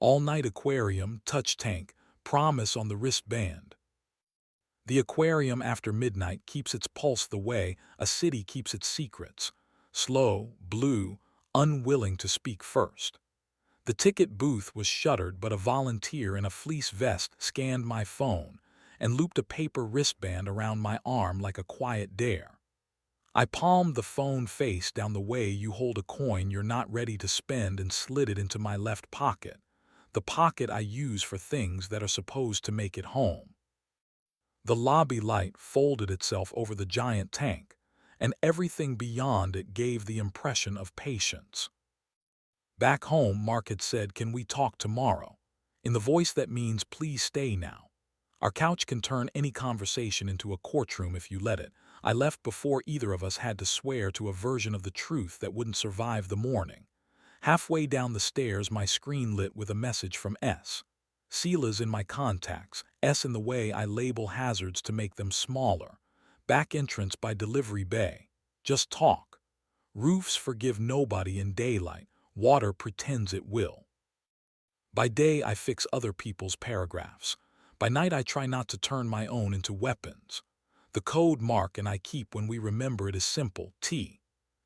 all-night aquarium, touch tank, promise on the wristband. The aquarium after midnight keeps its pulse the way a city keeps its secrets. Slow, blue, unwilling to speak first. The ticket booth was shuttered, but a volunteer in a fleece vest scanned my phone and looped a paper wristband around my arm like a quiet dare. I palmed the phone face down the way you hold a coin you're not ready to spend and slid it into my left pocket, the pocket I use for things that are supposed to make it home. The lobby light folded itself over the giant tank, and everything beyond it gave the impression of patience. Back home, Mark had said, "Can we talk tomorrow?" in the voice that means please stay now. Our couch can turn any conversation into a courtroom if you let it. I left before either of us had to swear to a version of the truth that wouldn't survive the morning. Halfway down the stairs, my screen lit with a message from S. Sela's in my contacts, S in the way I label hazards to make them smaller. Back entrance by delivery bay. Just talk. Roofs forgive nobody in daylight. Water pretends it will. By day, I fix other people's paragraphs. By night, I try not to turn my own into weapons. The code Mark and I keep when we remember it is simple. T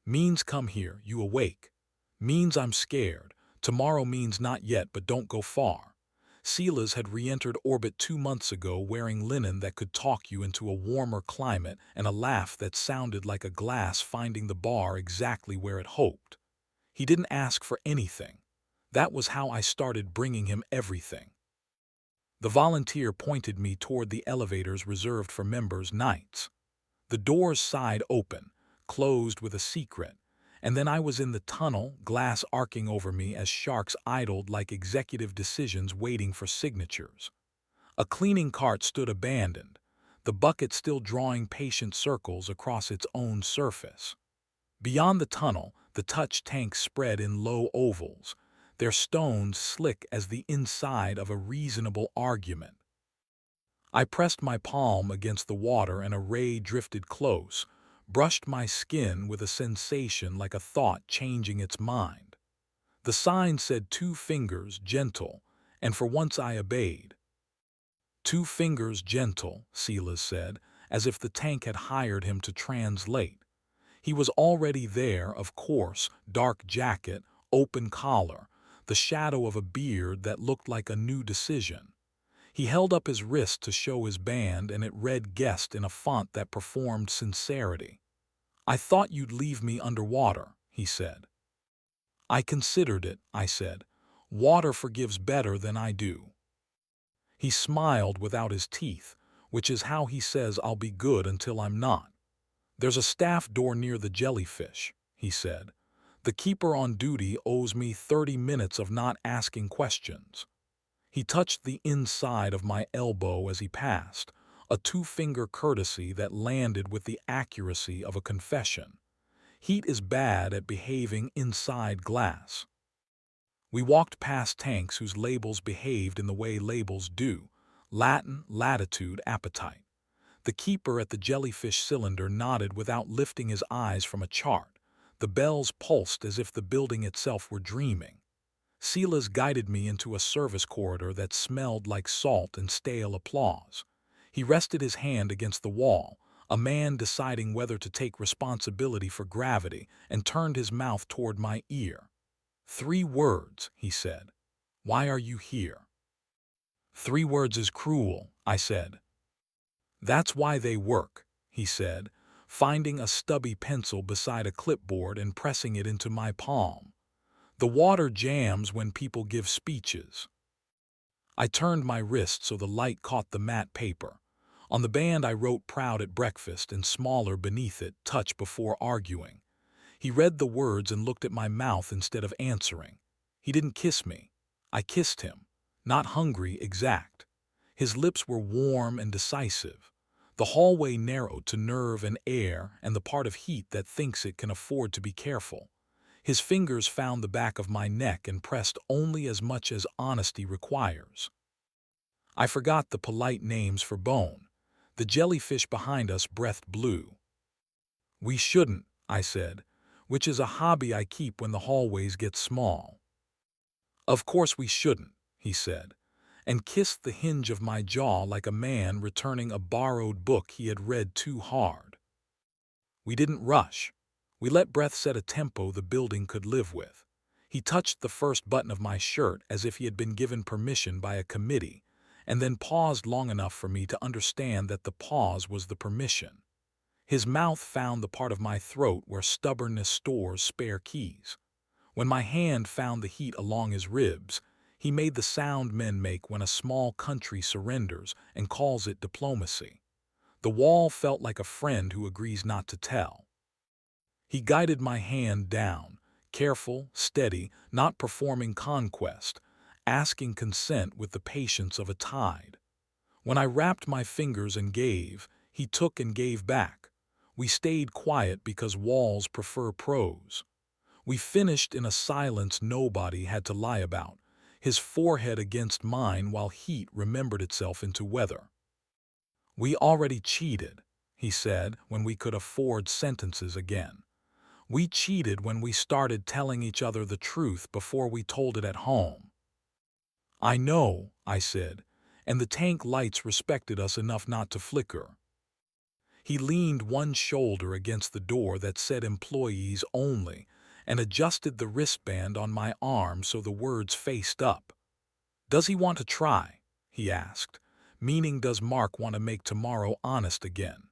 means come here, you awake. Means I'm scared. Tomorrow means not yet, but don't go far. Sela's had re-entered orbit 2 months ago wearing linen that could talk you into a warmer climate and a laugh that sounded like a glass finding the bar exactly where it hoped. He didn't ask for anything. That was how I started bringing him everything. The volunteer pointed me toward the elevators reserved for members nights. The doors sighed open, closed with a secret, and then I was in the tunnel, glass arcing over me as sharks idled like executive decisions waiting for signatures. A cleaning cart stood abandoned, the bucket still drawing patient circles across its own surface. Beyond the tunnel, the touch tanks spread in low ovals, their stones slick as the inside of a reasonable argument. I pressed my palm against the water and a ray drifted close, brushed my skin with a sensation like a thought changing its mind. The sign said 2 fingers, gentle, and for once I obeyed. 2 fingers, gentle, Silas said, as if the tank had hired him to translate. He was already there, of course, dark jacket, open collar, the shadow of a beard that looked like a new decision. He held up his wrist to show his band, and it read guest in a font that performed sincerity. "I thought you'd leave me underwater," he said. "I considered it," I said. "Water forgives better than I do." He smiled without his teeth, which is how he says I'll be good until I'm not. "There's a staff door near the jellyfish," he said. "The keeper on duty owes me 30 minutes of not asking questions." He touched the inside of my elbow as he passed, a 2-finger courtesy that landed with the accuracy of a confession. Heat is bad at behaving inside glass. We walked past tanks whose labels behaved in the way labels do: Latin, latitude, appetite. The keeper at the jellyfish cylinder nodded without lifting his eyes from a chart. The bells pulsed as if the building itself were dreaming. Silas guided me into a service corridor that smelled like salt and stale applause. He rested his hand against the wall, a man deciding whether to take responsibility for gravity, and turned his mouth toward my ear. 3 words, he said. "Why are you here?" 3 words is cruel, I said. "That's why they work," he said, finding a stubby pencil beside a clipboard and pressing it into my palm. "The water jams when people give speeches." I turned my wrist so the light caught the matte paper. On the band I wrote "proud at breakfast" and smaller beneath it, "touch before arguing." He read the words and looked at my mouth instead of answering. He didn't kiss me. I kissed him. Not hungry, exact. His lips were warm and decisive. The hallway narrowed to nerve and air and the part of heat that thinks it can afford to be careful. His fingers found the back of my neck and pressed only as much as honesty requires. I forgot the polite names for bone. The jellyfish behind us breathed blue. "We shouldn't," I said, which is a hobby I keep when the hallways get small. "Of course we shouldn't," he said, and kissed the hinge of my jaw like a man returning a borrowed book he had read too hard. We didn't rush. We let breath set a tempo the building could live with. He touched the first button of my shirt as if he had been given permission by a committee, and then paused long enough for me to understand that the pause was the permission. His mouth found the part of my throat where stubbornness stores spare keys. When my hand found the heat along his ribs, he made the sound men make when a small country surrenders and calls it diplomacy. The wall felt like a friend who agrees not to tell. He guided my hand down, careful, steady, not performing conquest, asking consent with the patience of a tide. When I wrapped my fingers and gave, he took and gave back. We stayed quiet because walls prefer prose. We finished in a silence nobody had to lie about, his forehead against mine while heat remembered itself into weather. "We already cheated," he said when we could afford sentences again. "We cheated when we started telling each other the truth before we told it at home." "I know," I said, and the tank lights respected us enough not to flicker. He leaned one shoulder against the door that said employees only and adjusted the wristband on my arm so the words faced up. "Does he want to try?" he asked, meaning does Mark want to make tomorrow honest again?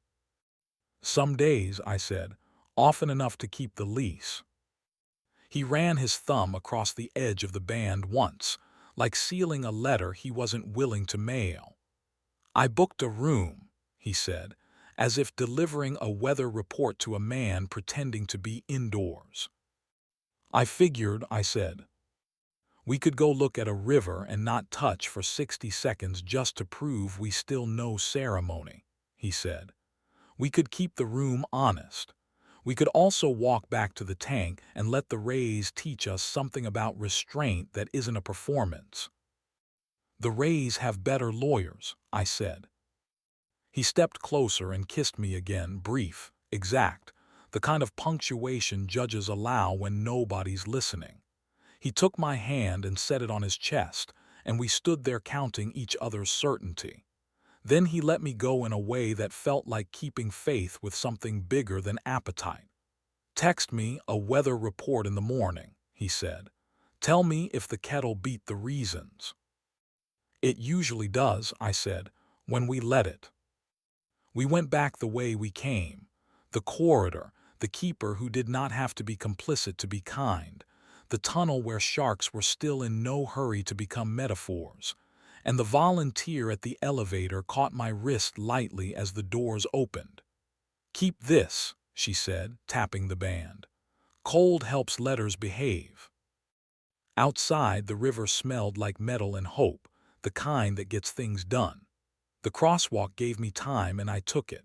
"Some days," I said, "often enough to keep the lease." He ran his thumb across the edge of the band once, like sealing a letter he wasn't willing to mail. "I booked a room," he said, as if delivering a weather report to a man pretending to be indoors. "I figured," I said. "We could go look at a river and not touch for 60 seconds just to prove we still know ceremony," he said. "We could keep the room honest. We could also walk back to the tank and let the rays teach us something about restraint that isn't a performance." "The rays have better lawyers," I said. He stepped closer and kissed me again, brief, exact, the kind of punctuation judges allow when nobody's listening. He took my hand and set it on his chest, and we stood there counting each other's certainty. Then he let me go in a way that felt like keeping faith with something bigger than appetite. "Text me a weather report in the morning," he said. "Tell me if the kettle beat the reasons." "It usually does," I said, "when we let it." We went back the way we came. The corridor, the keeper who did not have to be complicit to be kind, the tunnel where sharks were still in no hurry to become metaphors, and the volunteer at the elevator caught my wrist lightly as the doors opened. "Keep this," she said, tapping the band. "Cold helps letters behave." Outside, the river smelled like metal and hope, the kind that gets things done. The crosswalk gave me time and I took it.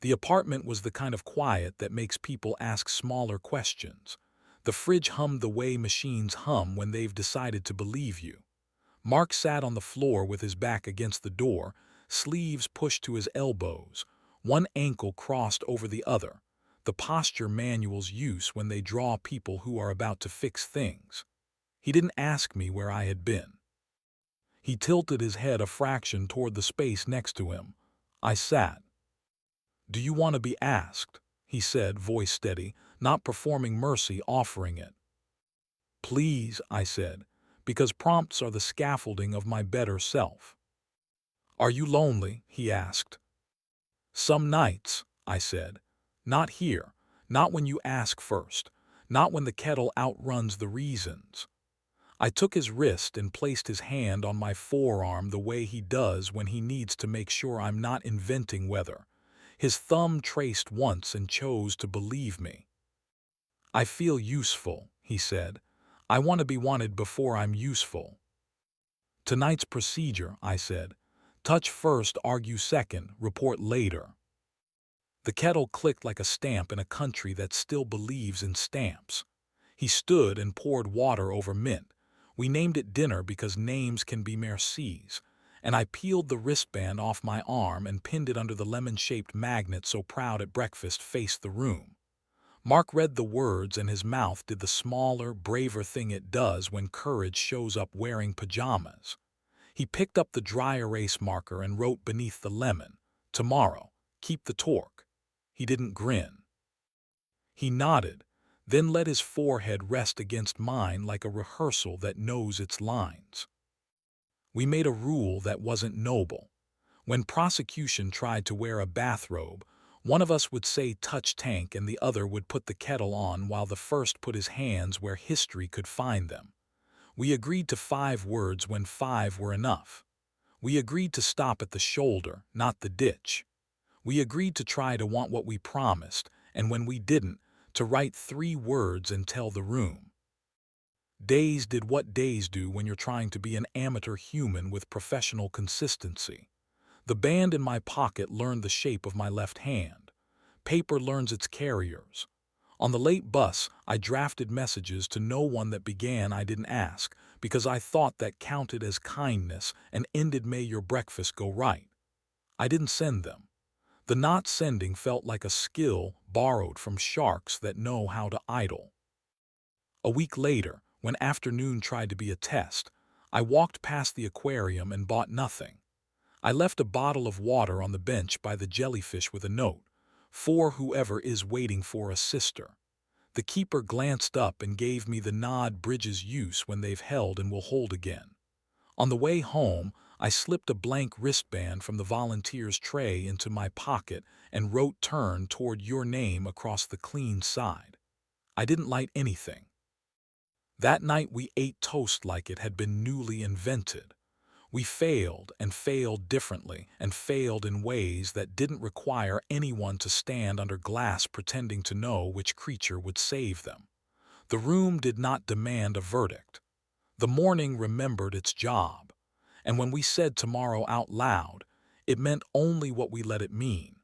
The apartment was the kind of quiet that makes people ask smaller questions. The fridge hummed the way machines hum when they've decided to believe you. Mark sat on the floor with his back against the door, sleeves pushed to his elbows, one ankle crossed over the other, the posture manuals use when they draw people who are about to fix things. He didn't ask me where I had been. He tilted his head a fraction toward the space next to him. I sat. "Do you want to be asked?" he said, voice steady, not performing mercy, offering it. "Please," I said, because prompts are the scaffolding of my better self. "Are you lonely?" he asked. "Some nights," I said. "Not here, not when you ask first, not when the kettle outruns the reasons." I took his wrist and placed his hand on my forearm the way he does when he needs to make sure I'm not inventing weather. His thumb traced once and chose to believe me. "I feel useful," he said. "I want to be wanted before I'm useful." "Tonight's procedure," I said. "Touch first, argue second, report later." The kettle clicked like a stamp in a country that still believes in stamps. He stood and poured water over mint. We named it dinner because names can be mercies, and I peeled the wristband off my arm and pinned it under the lemon-shaped magnet so Proud at Breakfast faced the room. Mark read the words and his mouth did the smaller, braver thing it does when courage shows up wearing pajamas. He picked up the dry erase marker and wrote beneath the lemon, "Tomorrow, keep the torque." He didn't grin. He nodded, then let his forehead rest against mine like a rehearsal that knows its lines. We made a rule that wasn't noble. When prosecution tried to wear a bathrobe, one of us would say touch tank and the other would put the kettle on while the first put his hands where history could find them. We agreed to 5 words when 5 were enough. We agreed to stop at the shoulder, not the ditch. We agreed to try to want what we promised, and when we didn't, to write 3 words and tell the room. Days did what days do when you're trying to be an amateur human with professional consistency. The band in my pocket learned the shape of my left hand. Paper learns its carriers. On the late bus, I drafted messages to no one that began "I didn't ask," because I thought that counted as kindness and ended "May your breakfast go right." I didn't send them. The not sending felt like a skill borrowed from sharks that know how to idle. A week later, when afternoon tried to be a test, I walked past the aquarium and bought nothing. I left a bottle of water on the bench by the jellyfish with a note, "For whoever is waiting for a sister." The keeper glanced up and gave me the nod bridges use when they've held and will hold again. On the way home, I slipped a blank wristband from the volunteer's tray into my pocket and wrote "Turn" toward your name across the clean side. I didn't light anything. That night we ate toast like it had been newly invented. We failed and failed differently and failed in ways that didn't require anyone to stand under glass pretending to know which creature would save them. The room did not demand a verdict. The morning remembered its job. And when we said tomorrow out loud, it meant only what we let it mean.